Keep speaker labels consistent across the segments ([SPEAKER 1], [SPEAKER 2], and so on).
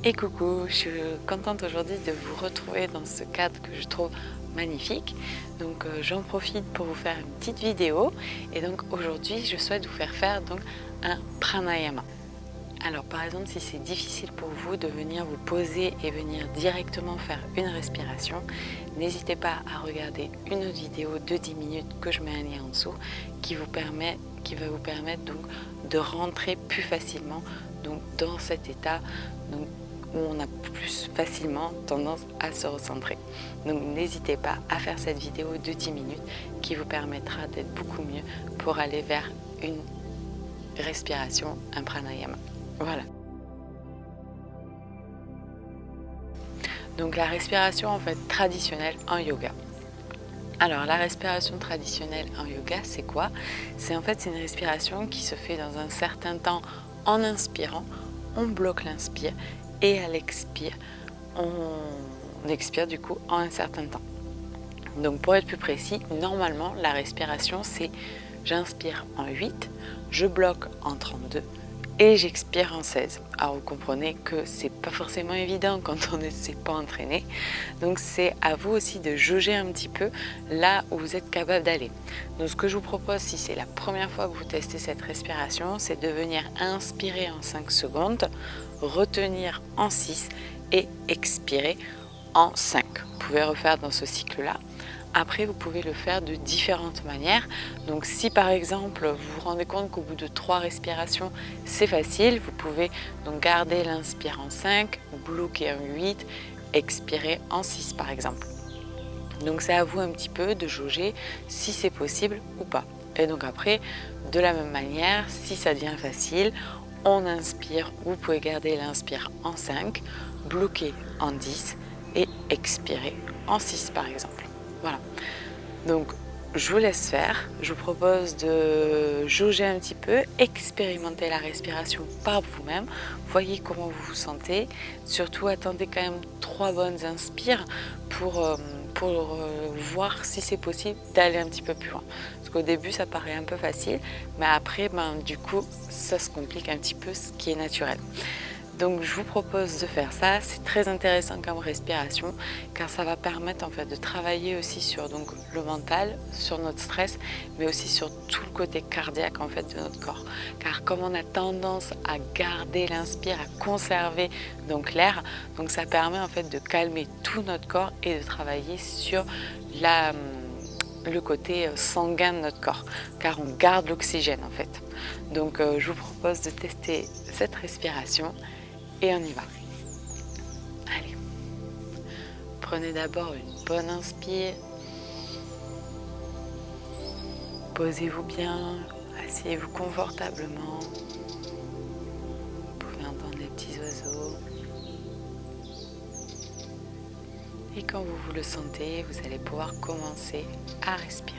[SPEAKER 1] Et coucou, je suis contente aujourd'hui de vous retrouver dans ce cadre que je trouve magnifique. Donc j'en profite pour vous faire une petite vidéo. Et donc aujourd'hui, je souhaite vous faire donc un pranayama. Alors par exemple, si c'est difficile pour vous de venir vous poser et venir directement faire une respiration, n'hésitez pas à regarder une autre vidéo de 10 minutes que je mets un lien en dessous qui va vous permettre donc de rentrer plus facilement donc, dans cet état donc, où on a plus facilement tendance à se recentrer. Donc n'hésitez pas à faire cette vidéo de 10 minutes qui vous permettra d'être beaucoup mieux pour aller vers une respiration, un pranayama. Voilà. Donc la respiration en fait traditionnelle en yoga. Alors la respiration traditionnelle en yoga, c'est quoi? C'est en fait une respiration qui se fait dans un certain temps en inspirant, on bloque l'inspire et à l'expire, on expire du coup en un certain temps. Donc pour être plus précis, normalement la respiration c'est j'inspire en 8, je bloque en 32 et j'expire en 16. Alors vous comprenez que c'est pas forcément évident quand on ne s'est pas entraîné. Donc c'est à vous aussi de jauger un petit peu là où vous êtes capable d'aller. Donc ce que je vous propose, si c'est la première fois que vous testez cette respiration, c'est de venir inspirer en 5 secondes, retenir en 6 et expirer en 5. Vous pouvez refaire dans ce cycle-là. Après, vous pouvez le faire de différentes manières. Donc si par exemple, vous vous rendez compte qu'au bout de 3 respirations, c'est facile, vous pouvez donc garder l'inspire en 5, bloquer en 8, expirer en 6 par exemple. Donc c'est à vous un petit peu de jauger si c'est possible ou pas. Et donc après, de la même manière, si ça devient facile, on inspire, vous pouvez garder l'inspire en 5, bloquer en 10 et expirer en 6 par exemple. Voilà, donc je vous laisse faire, je vous propose de jauger un petit peu, expérimenter la respiration par vous-même, voyez comment vous vous sentez, surtout attendez quand même 3 bonnes inspires pour voir si c'est possible d'aller un petit peu plus loin. Parce qu'au début ça paraît un peu facile, mais après du coup ça se complique un petit peu, ce qui est naturel. Donc je vous propose de faire ça, c'est très intéressant comme respiration car ça va permettre en fait de travailler aussi sur donc, le mental, sur notre stress, mais aussi sur tout le côté cardiaque en fait de notre corps. Car comme on a tendance à garder l'inspire, à conserver donc l'air, donc ça permet en fait de calmer tout notre corps et de travailler sur le côté sanguin de notre corps, car on garde l'oxygène en fait. Donc je vous propose de tester cette respiration. Et on y va. Allez. Prenez d'abord une bonne inspire. Posez-vous bien, asseyez-vous confortablement. Vous pouvez entendre les petits oiseaux. Et quand vous le sentez, vous allez pouvoir commencer à respirer.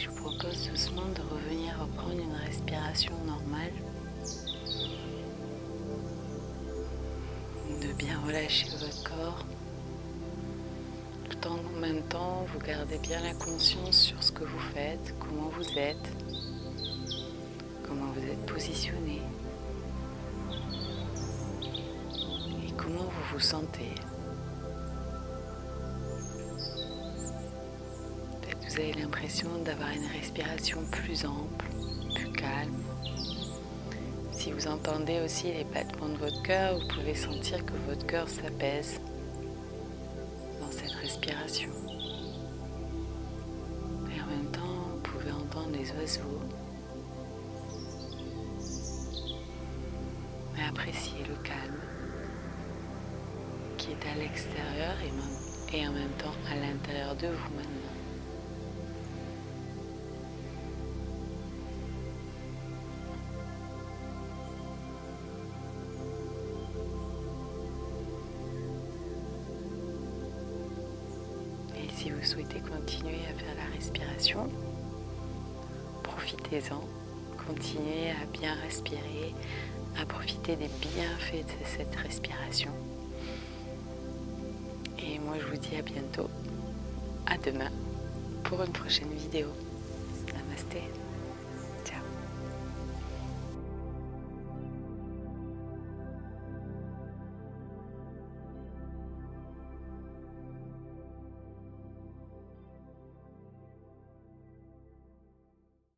[SPEAKER 1] je vous propose doucement de revenir reprendre une respiration normale, de bien relâcher votre corps, tout en même temps vous gardez bien la conscience sur ce que vous faites, comment vous êtes positionné et comment vous vous sentez. Peut-être que vous avez l'impression d'avoir une respiration plus ample, plus calme. Si vous entendez aussi les battements de votre cœur, vous pouvez sentir que votre cœur s'apaise dans cette respiration. Et en même temps, vous pouvez entendre les oiseaux. Et apprécier le calme qui est à l'extérieur et en même temps à l'intérieur de vous maintenant. Et si vous souhaitez continuer à faire la respiration, profitez-en, continuez à bien respirer, à profiter des bienfaits de cette respiration. Et moi je vous dis à bientôt, à demain pour une prochaine vidéo. Namasté.